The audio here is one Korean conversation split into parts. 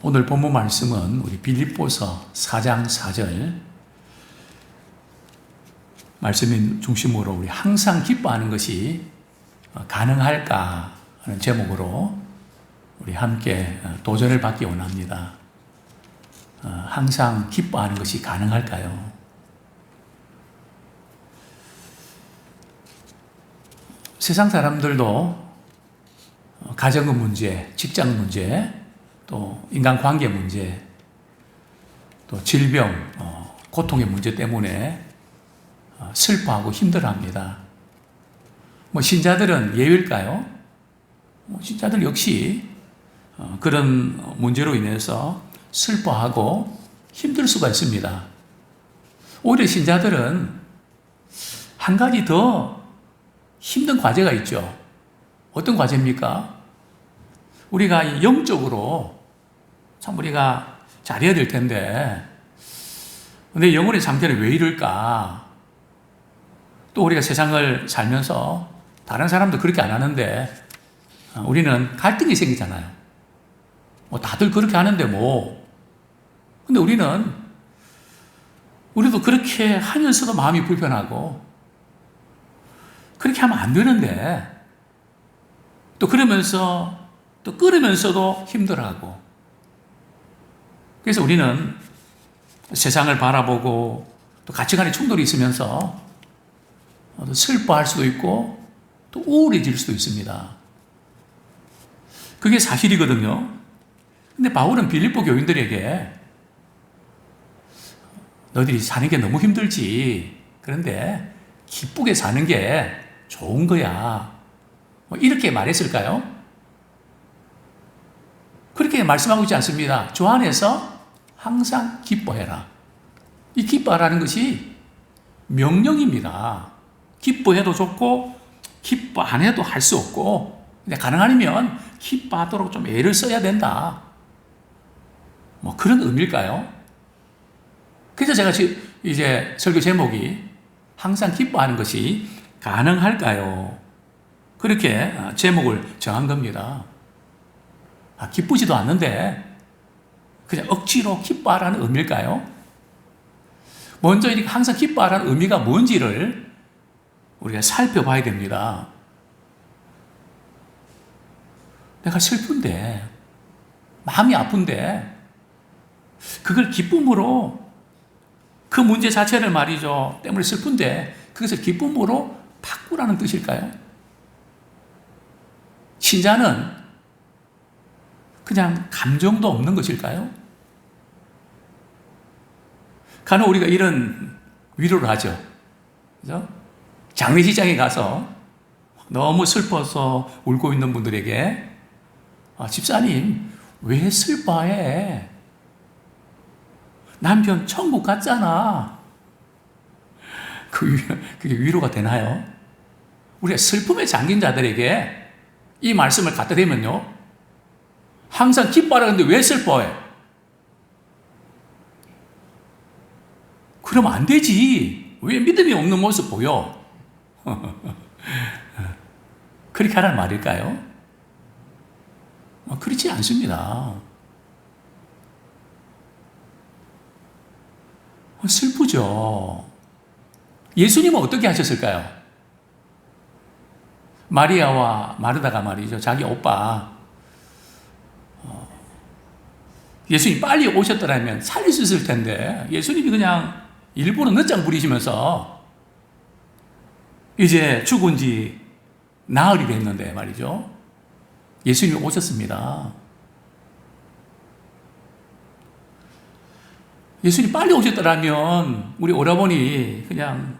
오늘 본문 말씀은 우리 빌립보서 4장 4절 말씀인 중심으로 우리 항상 기뻐하는 것이 가능할까 하는 제목으로 우리 함께 도전을 받기 원합니다. 항상 기뻐하는 것이 가능할까요? 세상 사람들도 가정의 문제, 직장 문제, 또 인간관계 문제, 또 질병, 고통의 문제 때문에 슬퍼하고 힘들어합니다. 신자들은 예외일까요? 신자들 역시 그런 문제로 인해서 슬퍼하고 힘들 수가 있습니다. 오히려 신자들은 한 가지 더 힘든 과제가 있죠. 어떤 과제입니까? 우리가 영적으로 참 우리가 잘해야 될 텐데 내 영혼의 상태는 왜 이럴까? 또 우리가 세상을 살면서 다른 사람도 그렇게 안 하는데 우리는 갈등이 생기잖아요. 다들 그렇게 하는데 근데 우리도 그렇게 하면서도 마음이 불편하고 그렇게 하면 안 되는데 또 그러면서 또 끌으면서도 힘들어하고 그래서 우리는 세상을 바라보고 또 가치관의 충돌이 있으면서 슬퍼할 수도 있고 또 우울해질 수도 있습니다. 그게 사실이거든요. 근데 바울은 빌립보 교인들에게 너희들이 사는 게 너무 힘들지. 그런데 기쁘게 사는 게 좋은 거야. 이렇게 말했을까요? 그렇게 말씀하고 있지 않습니다. 주 안에서 항상 기뻐해라. 이 기뻐하라는 것이 명령입니다. 기뻐해도 좋고 기뻐 안 해도 할 수 없고 근데 가능하면 기뻐하도록 좀 애를 써야 된다. 그런 의미일까요? 그래서 제가 이제 설교 제목이 항상 기뻐하는 것이 가능할까요? 그렇게 제목을 정한 겁니다. 기쁘지도 않는데 그냥 억지로 기뻐하라는 의미일까요? 먼저 이렇게 항상 기뻐하라는 의미가 뭔지를 우리가 살펴봐야 됩니다. 내가 슬픈데, 마음이 아픈데, 그걸 기쁨으로, 그 문제 자체를 말이죠. 때문에 슬픈데, 그것을 기쁨으로 바꾸라는 뜻일까요? 신자는 그냥 감정도 없는 것일까요? 간혹 우리가 이런 위로를 하죠. 그죠? 장례식장에 가서 너무 슬퍼서 울고 있는 분들에게 집사님, 왜 슬퍼해? 남편 천국 갔잖아. 그게 위로가 되나요? 우리가 슬픔에 잠긴 자들에게 이 말씀을 갖다 대면요. 항상 기뻐하라는데 왜 슬퍼해? 그러면 안 되지. 왜 믿음이 없는 모습 보여? 그렇게 하라는 말일까요? 그렇지 않습니다. 슬프죠. 예수님은 어떻게 하셨을까요? 마리아와 마르다가 말이죠. 자기 오빠 예수님이 빨리 오셨더라면 살릴 수 있을 텐데 예수님이 그냥 일부러 늦장 부리시면서 이제 죽은 지 나흘이 됐는데 말이죠. 예수님이 오셨습니다. 예수님이 빨리 오셨더라면 우리 오라버니 그냥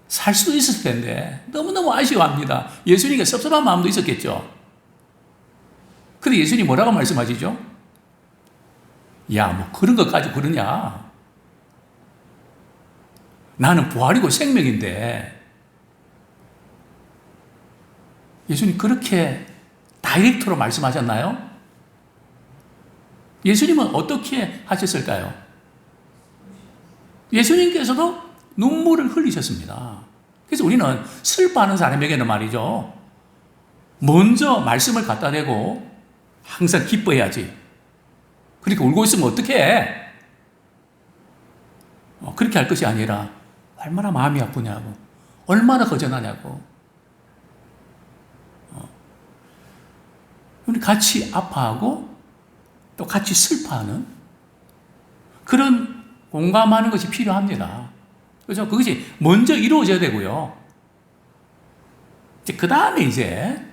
살 수도 있었을 텐데 너무너무 아쉬워합니다. 예수님께 섭섭한 마음도 있었겠죠. 근데 예수님이 뭐라고 말씀하시죠? 야, 그런 것까지 그러냐? 나는 부활이고 생명인데 예수님 그렇게 다이렉트로 말씀하셨나요? 예수님은 어떻게 하셨을까요? 예수님께서도 눈물을 흘리셨습니다. 그래서 우리는 슬퍼하는 사람에게는 말이죠. 먼저 말씀을 갖다 대고 항상 기뻐해야지. 그렇게 울고 있으면 어떡해? 그렇게 할 것이 아니라 얼마나 마음이 아프냐고, 얼마나 허전하냐고. 우리 같이 아파하고 또 같이 슬퍼하는 그런 공감하는 것이 필요합니다. 그죠? 그것이 먼저 이루어져야 되고요. 그 다음에 이제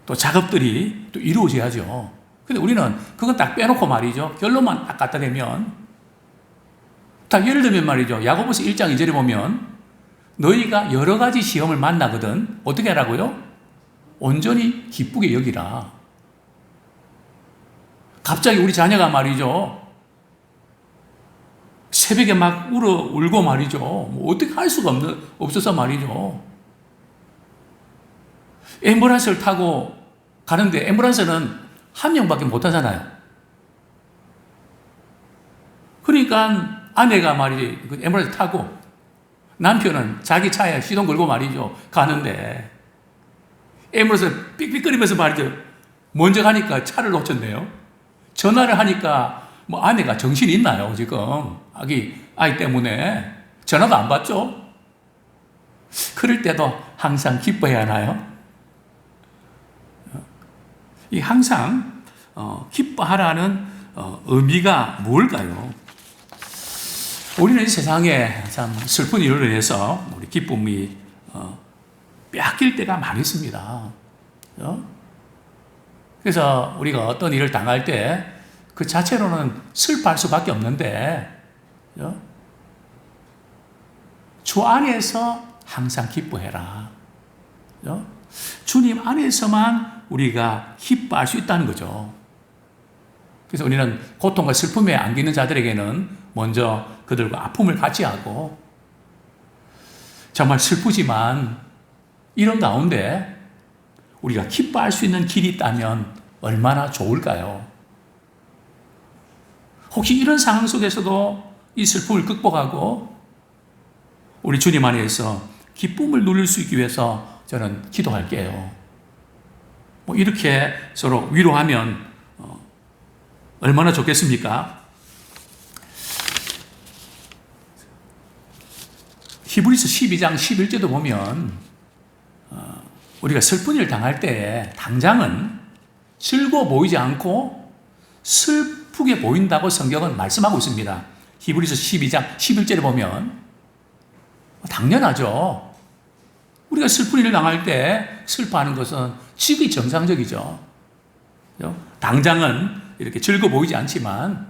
또 작업들이 또 이루어져야죠. 근데 우리는 그건 딱 빼놓고 말이죠. 결론만 딱 갖다 대면, 딱 예를 들면 말이죠. 야고보서 1장 2절에 보면 너희가 여러 가지 시험을 만나거든 어떻게 하라고요? 온전히 기쁘게 여기라. 갑자기 우리 자녀가 말이죠. 새벽에 막 울고 말이죠. 뭐 어떻게 할 수가 없어서 말이죠. 앰뷸런스를 타고 가는데 앰뷸런스는 한 명밖에 못 타잖아요. 그러니까 아내가 말이지 그 앰뷸런스 타고 남편은 자기 차에 시동 걸고 말이죠. 가는데 앰뷸런스 삑삑거리면서 말이죠. 먼저 가니까 차를 놓쳤네요. 전화를 하니까 뭐 아내가 정신이 있나요, 지금? 아이 때문에. 전화도 안 받죠? 그럴 때도 항상 기뻐해야 하나요? 이 항상, 기뻐하라는, 의미가 뭘까요? 우리는 이 세상에 참 슬픈 일로 인해서 우리 기쁨이, 빼앗길 때가 많이 있습니다. 그래서 우리가 어떤 일을 당할 때 그 자체로는 슬퍼할 수밖에 없는데 주 안에서 항상 기뻐해라. 주님 안에서만 우리가 기뻐할 수 있다는 거죠. 그래서 우리는 고통과 슬픔에 안기는 자들에게는 먼저 그들과 아픔을 같이 하고 정말 슬프지만 이런 가운데 우리가 기뻐할 수 있는 길이 있다면 얼마나 좋을까요? 혹시 이런 상황 속에서도 이 슬픔을 극복하고 우리 주님 안에서 기쁨을 누릴 수 있기 위해서 저는 기도할게요. 뭐 이렇게 서로 위로하면 얼마나 좋겠습니까? 히브리서 12장 11절도 보면 우리가 슬픈 일을 당할 때 당장은 즐거워 보이지 않고 슬프게 보인다고 성경은 말씀하고 있습니다. 히브리서 12장 11절에 보면 당연하죠. 우리가 슬픈 일을 당할 때 슬퍼하는 것은 지극히 정상적이죠. 당장은 이렇게 즐거워 보이지 않지만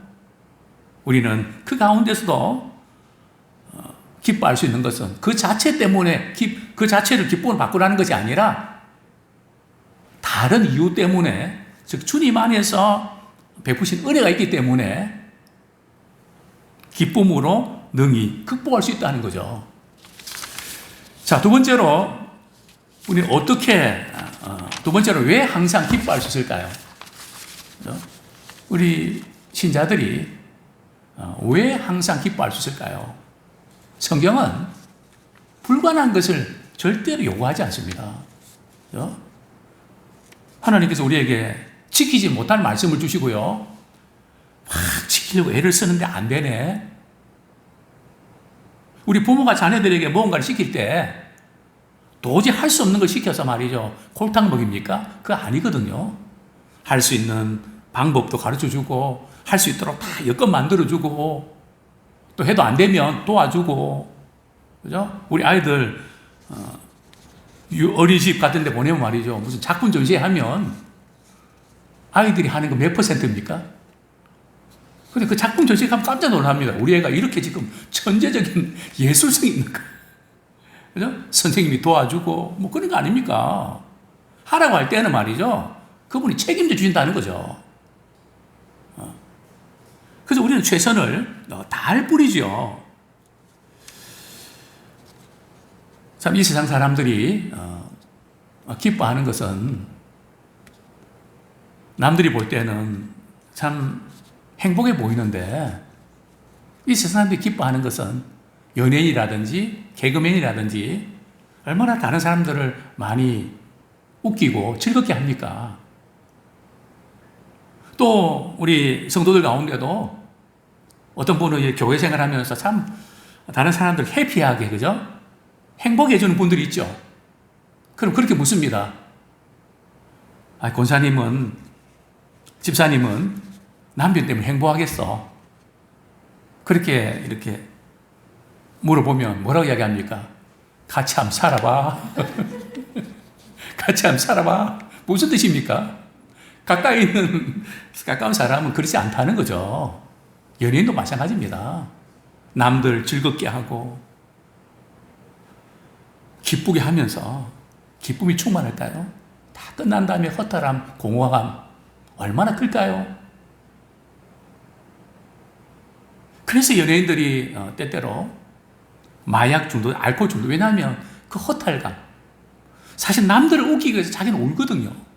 우리는 그 가운데서도 기뻐할 수 있는 것은 그 자체 때문에 그 자체를 기쁨을 바꾸라는 것이 아니라 다른 이유 때문에 즉 주님 안에서 베푸신 은혜가 있기 때문에 기쁨으로 능히 극복할 수 있다는 거죠. 자, 두 번째로 우리는 두 번째로 왜 항상 기뻐할 수 있을까요? 우리 신자들이 왜 항상 기뻐할 수 있을까요? 성경은 불가능한 것을 절대로 요구하지 않습니다. 하나님께서 우리에게 지키지 못할 말씀을 주시고요. 막 지키려고 애를 쓰는데 안 되네. 우리 부모가 자녀들에게 무언가를 시킬 때 도저히 할 수 없는 걸 시켜서 말이죠. 골탕 먹입니까? 그거 아니거든요. 할 수 있는 방법도 가르쳐주고 할 수 있도록 다 여건 만들어주고 또 해도 안 되면 도와주고 그죠? 우리 아이들 어린이집 같은 데 보내면 말이죠. 무슨 작품 전시회 하면 아이들이 하는 거 몇 %입니까? 근데 그 작품 전시회 가면 깜짝 놀랍니다. 우리 애가 이렇게 지금 천재적인 예술성이 있는 거. 그죠? 선생님이 도와주고 뭐 그런 거 아닙니까? 하라고 할 때는 말이죠. 그분이 책임져 주신다는 거죠. 그래서 우리는 최선을 다할 뿐이죠. 참 이 세상 사람들이 기뻐하는 것은 남들이 볼 때는 참 행복해 보이는데 이 세상 사람들이 기뻐하는 것은 연예인이라든지 개그맨이라든지 얼마나 다른 사람들을 많이 웃기고 즐겁게 합니까? 또 우리 성도들 가운데도 어떤 분은 이 교회 생활하면서 참 다른 사람들 해피하게, 그죠? 행복해 해주는 분들이 있죠. 그럼 그렇게 묻습니다. 권사님은, 집사님은 남편 때문에 행복하겠어? 그렇게 이렇게 물어보면 뭐라고 이야기합니까? 같이 한번 살아봐. 같이 한번 살아봐. 무슨 뜻입니까? 가까운 사람은 그렇지 않다는 거죠. 연예인도 마찬가지입니다. 남들 즐겁게 하고 기쁘게 하면서 기쁨이 충만할까요? 다 끝난 다음에 허탈함, 공허감 얼마나 클까요? 그래서 연예인들이 때때로 마약 중독, 알코올 중독, 왜냐하면 그 허탈감, 사실 남들을 웃기기 위해서 자기는 울거든요.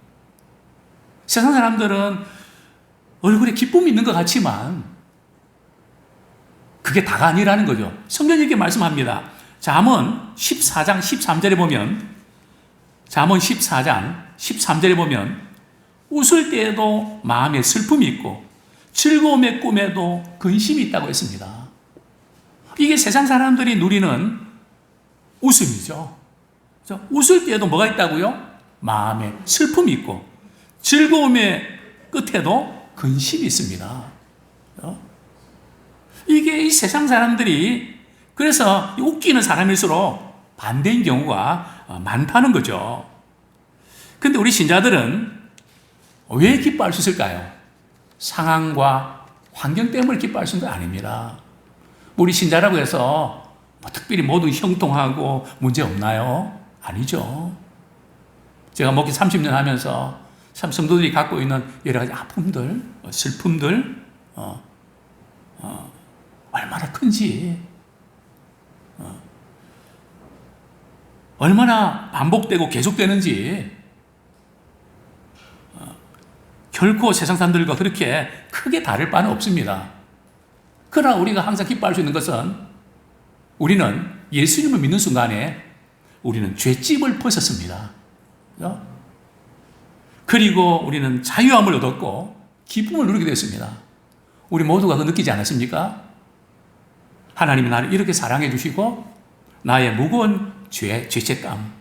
세상 사람들은 얼굴에 기쁨이 있는 것 같지만 그게 다가 아니라는 거죠. 성경이 이렇게 말씀합니다. 잠언 14장 13절에 보면, 잠언 14장 13절에 보면 웃을 때에도 마음에 슬픔이 있고 즐거움의 꿈에도 근심이 있다고 했습니다. 이게 세상 사람들이 누리는 웃음이죠. 웃을 때에도 뭐가 있다고요? 마음에 슬픔이 있고 즐거움의 끝에도 근심이 있습니다. 이게 이 세상 사람들이, 그래서 웃기는 사람일수록 반대인 경우가 많다는 거죠. 근데 우리 신자들은 왜 기뻐할 수 있을까요? 상황과 환경 때문에 기뻐할 수 있는 건 아닙니다. 우리 신자라고 해서 특별히 모두 형통하고 문제 없나요? 아니죠. 제가 목회 30년 하면서 참 성도들이 갖고 있는 여러 가지 아픔들, 슬픔들, 얼마나 큰지, 얼마나 반복되고 계속되는지, 결코 세상 사람들과 그렇게 크게 다를 바는 없습니다. 그러나 우리가 항상 기뻐할 수 있는 것은 우리는 예수님을 믿는 순간에 우리는 죄집을 벗었습니다. 그리고 우리는 자유함을 얻었고 기쁨을 누리게 됐습니다. 우리 모두가 그거 느끼지 않았습니까? 하나님이 나를 이렇게 사랑해 주시고 나의 무거운 죄책감,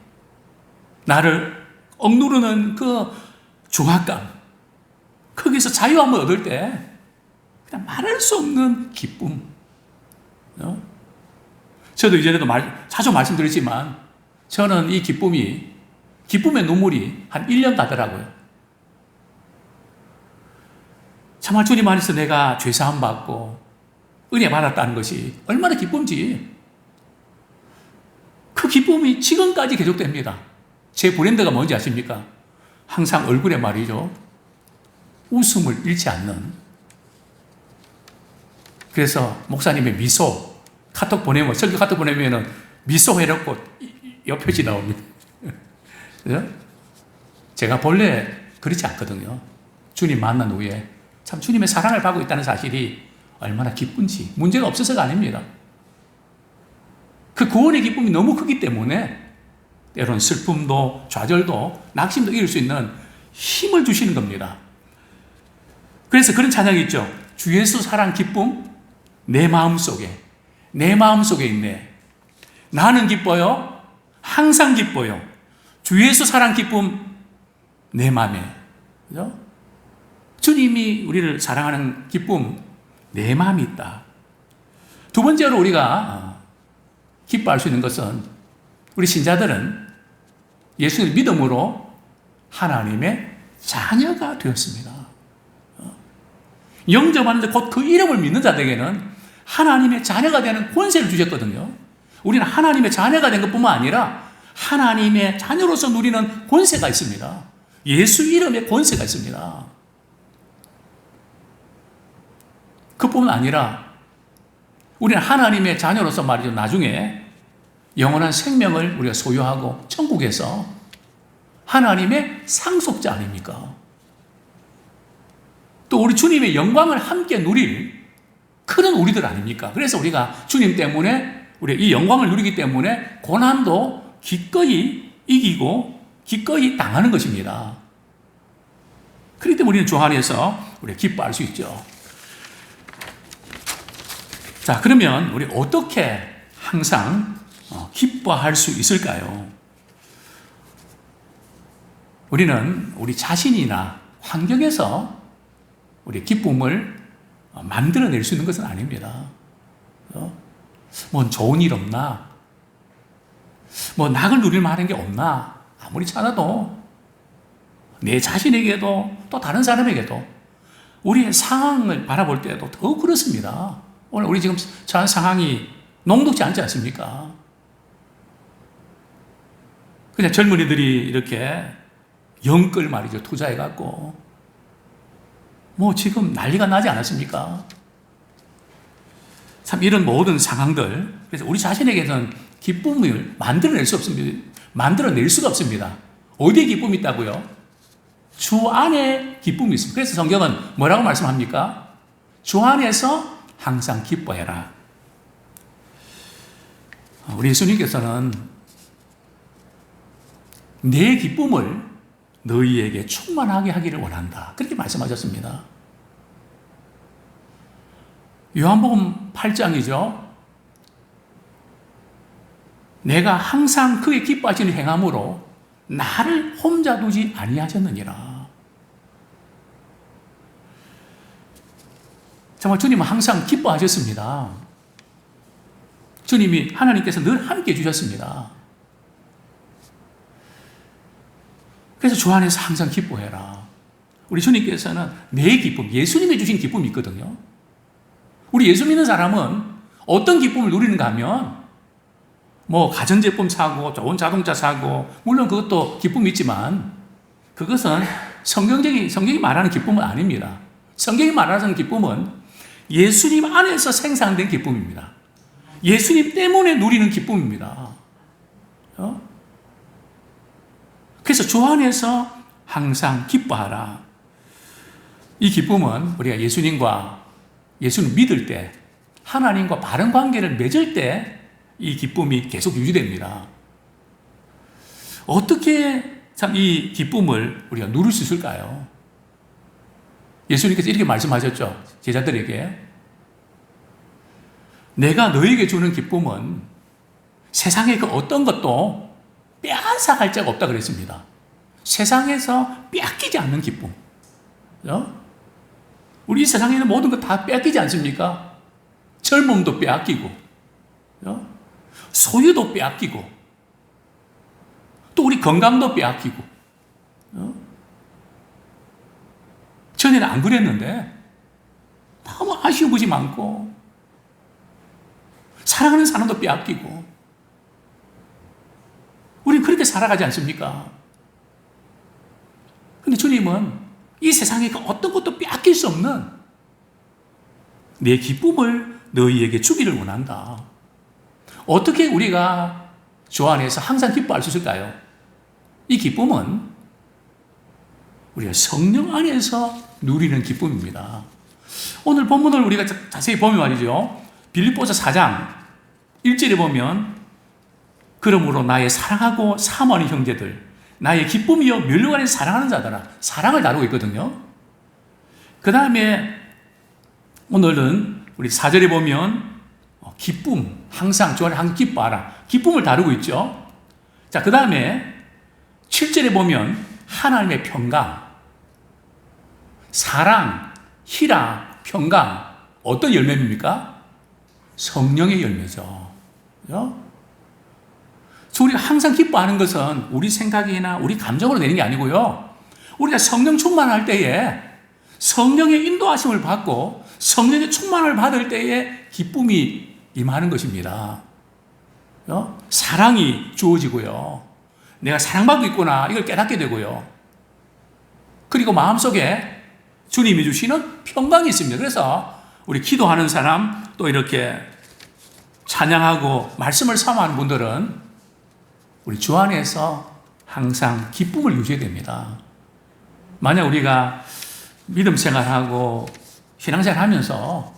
나를 억누르는 그 중압감, 거기서 자유함을 얻을 때 그냥 말할 수 없는 기쁨. 저도 이전에도 자주 말씀드렸지만 저는 이 기쁨의 눈물이 한 1년 가더라고요. 정말 주님 안에서 내가 죄사함 받고 은혜 받았다는 것이 얼마나 기쁨지. 그 기쁨이 지금까지 계속됩니다. 제 브랜드가 뭔지 아십니까? 항상 얼굴에 말이죠, 웃음을 잃지 않는. 그래서 목사님의 미소, 카톡 보내면, 설교 카톡 보내면 미소 해놓고 옆표지 나옵니다. 제가 본래 그렇지 않거든요. 주님 만난 후에 참 주님의 사랑을 받고 있다는 사실이 얼마나 기쁜지, 문제가 없어서가 아닙니다. 그 구원의 기쁨이 너무 크기 때문에 때로는 슬픔도 좌절도 낙심도 이길 수 있는 힘을 주시는 겁니다. 그래서 그런 찬양이 있죠. 주 예수 사랑 기쁨 내 마음속에 있네. 나는 기뻐요. 항상 기뻐요. 주 예수 사랑 기쁨 내 마음에. 그죠? 주님이 우리를 사랑하는 기쁨 내 마음이 있다. 두 번째로 우리가 기뻐할 수 있는 것은 우리 신자들은 예수님을 믿음으로 하나님의 자녀가 되었습니다. 영접하는데 곧 그 이름을 믿는 자들에게는 하나님의 자녀가 되는 권세를 주셨거든요. 우리는 하나님의 자녀가 된 것뿐만 아니라 하나님의 자녀로서 누리는 권세가 있습니다. 예수 이름의 권세가 있습니다. 그뿐만 아니라 우리는 하나님의 자녀로서 말이죠, 나중에 영원한 생명을 우리가 소유하고 천국에서 하나님의 상속자 아닙니까? 또 우리 주님의 영광을 함께 누릴 그런 우리들 아닙니까? 그래서 우리가 주님 때문에 우리 이 영광을 누리기 때문에 고난도 기꺼이 이기고 기꺼이 당하는 것입니다. 그렇기 때문에 우리는 주 안에서 우리가 기뻐할 수 있죠. 자, 그러면 우리 어떻게 항상 기뻐할 수 있을까요? 우리는 우리 자신이나 환경에서 우리 기쁨을 만들어낼 수 있는 것은 아닙니다. 뭐 좋은 일 없나? 뭐 낙을 누릴 만한 게 없나? 아무리 찾아도 내 자신에게도 또 다른 사람에게도 우리의 상황을 바라볼 때도 더욱 그렇습니다. 오늘 우리 지금 처한 상황이 녹록지 않지 않습니까? 그냥 젊은이들이 이렇게 영끌 말이죠. 투자해갖고 뭐 지금 난리가 나지 않았습니까? 참 이런 모든 상황들, 그래서 우리 자신에게는 기쁨을 만들어낼 수 없습니다. 만들어낼 수가 없습니다. 어디에 기쁨이 있다고요? 주 안에 기쁨이 있습니다. 그래서 성경은 뭐라고 말씀합니까? 주 안에서 항상 기뻐해라. 우리 예수님께서는 내 기쁨을 너희에게 충만하게 하기를 원한다. 그렇게 말씀하셨습니다. 요한복음 8장이죠. 내가 항상 그의 기뻐하시는 행함으로 나를 혼자 두지 아니하셨느니라. 정말 주님은 항상 기뻐하셨습니다. 주님이 하나님께서 늘 함께 해주셨습니다. 그래서 주 안에서 항상 기뻐해라. 우리 주님께서는 내 기쁨, 예수님이 주신 기쁨이 있거든요. 우리 예수 믿는 사람은 어떤 기쁨을 누리는가 하면 뭐 가전제품 사고 좋은 자동차 사고 물론 그것도 기쁨이 있지만 그것은 성경이 말하는 기쁨은 아닙니다. 성경이 말하는 기쁨은 예수님 안에서 생산된 기쁨입니다. 예수님 때문에 누리는 기쁨입니다. 그래서 주 안에서 항상 기뻐하라. 이 기쁨은 우리가 예수님 믿을 때, 하나님과 바른 관계를 맺을 때 이 기쁨이 계속 유지됩니다. 어떻게 참 이 기쁨을 우리가 누릴 수 있을까요? 예수님께서 이렇게 말씀하셨죠. 제자들에게. 내가 너에게 주는 기쁨은 세상의 그 어떤 것도 빼앗아갈 자가 없다 그랬습니다. 세상에서 빼앗기지 않는 기쁨. 우리 이 세상에 있는 모든 것 다 빼앗기지 않습니까? 젊음도 빼앗기고, 소유도 빼앗기고, 또 우리 건강도 빼앗기고. 전에는 안 그랬는데 너무 아쉬운 것이 많고 사랑하는 사람도 빼앗기고 우리는 그렇게 살아가지 않습니까? 근데 주님은 이 세상에 어떤 것도 빼앗길 수 없는 내 기쁨을 너희에게 주기를 원한다. 어떻게 우리가 주 안에서 항상 기뻐할 수 있을까요? 이 기쁨은 우리가 성령 안에서 누리는 기쁨입니다. 오늘 본문을 우리가 자세히 보면 말이죠. 빌립보서 4장 1절에 보면 그러므로 나의 사랑하고 사모하는 형제들 나의 기쁨이요 멸류 안에 사랑하는 자들아 사랑을 다루고 있거든요. 그 다음에 오늘은 우리 4절에 보면 기쁨 항상 주 안에 항상 기뻐하라 기쁨을 다루고 있죠. 자, 그 다음에 7절에 보면 하나님의 평강 사랑, 희락, 평강 어떤 열매입니까? 성령의 열매죠. 우리가 항상 기뻐하는 것은 우리 생각이나 우리 감정으로 되는 게 아니고요. 우리가 성령 충만할 때에 성령의 인도하심을 받고 성령의 충만을 받을 때에 기쁨이 임하는 것입니다. 사랑이 주어지고요. 내가 사랑받고 있구나 이걸 깨닫게 되고요. 그리고 마음속에 주님이 주시는 평강이 있습니다. 그래서 우리 기도하는 사람 또 이렇게 찬양하고 말씀을 사모하는 분들은 우리 주 안에서 항상 기쁨을 유지해야 됩니다. 만약 우리가 믿음 생활하고 신앙생활 하면서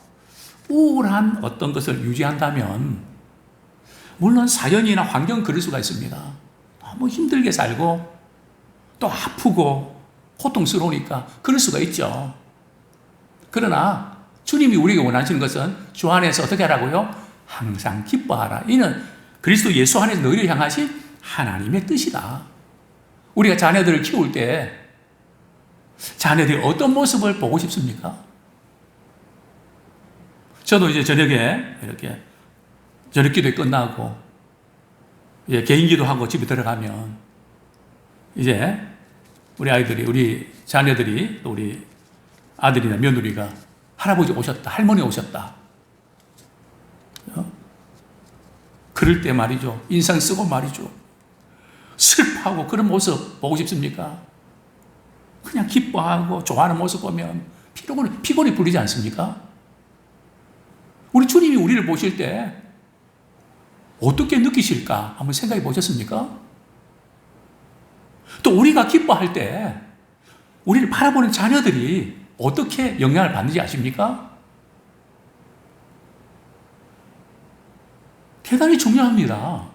우울한 어떤 것을 유지한다면 물론 사연이나 환경 그럴 수가 있습니다. 너무 힘들게 살고 또 아프고 고통스러우니까 그럴 수가 있죠. 그러나 주님이 우리에게 원하시는 것은 주 안에서 어떻게 하라고요? 항상 기뻐하라. 이는 그리스도 예수 안에서 너희를 향하신 하나님의 뜻이다. 우리가 자녀들을 키울 때 자녀들이 어떤 모습을 보고 싶습니까? 저도 이제 저녁에 이렇게 저녁 기도에 끝나고 이제 개인 기도하고 집에 들어가면 이제 우리 아이들이, 우리 자녀들이, 또 우리 아들이나 며느리가 할아버지 오셨다, 할머니 오셨다. 그럴 때 말이죠. 인상 쓰고 말이죠. 슬퍼하고 그런 모습 보고 싶습니까? 그냥 기뻐하고 좋아하는 모습 보면 피곤이 풀리지 않습니까? 우리 주님이 우리를 보실 때 어떻게 느끼실까? 한번 생각해 보셨습니까? 또 우리가 기뻐할 때 우리를 바라보는 자녀들이 어떻게 영향을 받는지 아십니까? 대단히 중요합니다.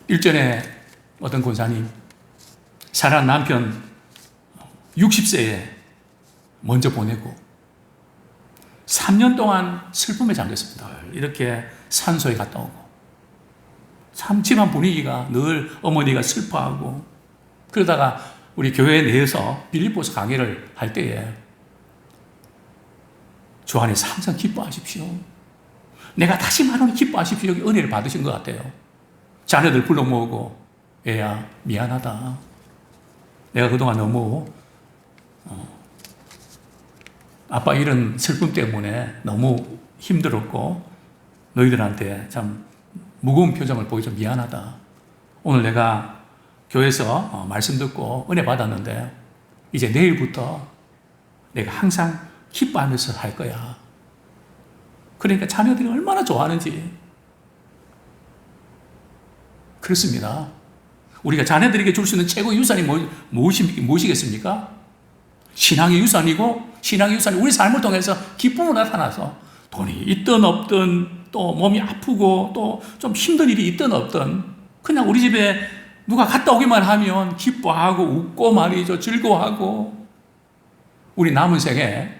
일전에 어떤 권사님, 사랑하는 남편 60세에 먼저 보내고 3년 동안 슬픔에 잠겼습니다. 이렇게 산소에 갔다 오고 참 집안 분위기가 늘 어머니가 슬퍼하고, 그러다가 우리 교회 내에서 빌립보서 강의를 할 때에 주 안에서 항상 기뻐하십시오. 내가 다시 말하면 기뻐하십시오. 여기 은혜를 받으신 것 같아요. 자녀들 불러 모으고, 애야 미안하다. 내가 그동안 너무 아빠 이런 슬픔 때문에 너무 힘들었고 너희들한테 참 무거운 표정을 보여서 미안하다. 오늘 내가 교회에서 말씀 듣고 은혜 받았는데 이제 내일부터 내가 항상 기뻐하면서 할 거야. 그러니까 자녀들이 얼마나 좋아하는지. 그렇습니다. 우리가 자녀들에게 줄 수 있는 최고의 유산이 무엇이겠습니까? 신앙의 유산이고, 신앙의 유산이 우리 삶을 통해서 기쁨으로 나타나서 돈이 있든 없든, 또 몸이 아프고 또 좀 힘든 일이 있든 없든 그냥 우리 집에 누가 갔다 오기만 하면 기뻐하고 웃고 말이죠. 즐거워하고, 우리 남은 생에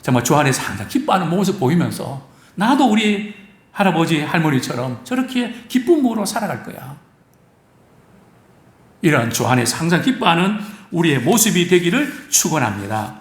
정말 주 안에서 항상 기뻐하는 모습 보이면서 나도 우리 할아버지 할머니처럼 저렇게 기쁨으로 살아갈 거야. 이런 주 안에서 항상 기뻐하는 우리의 모습이 되기를 축원합니다.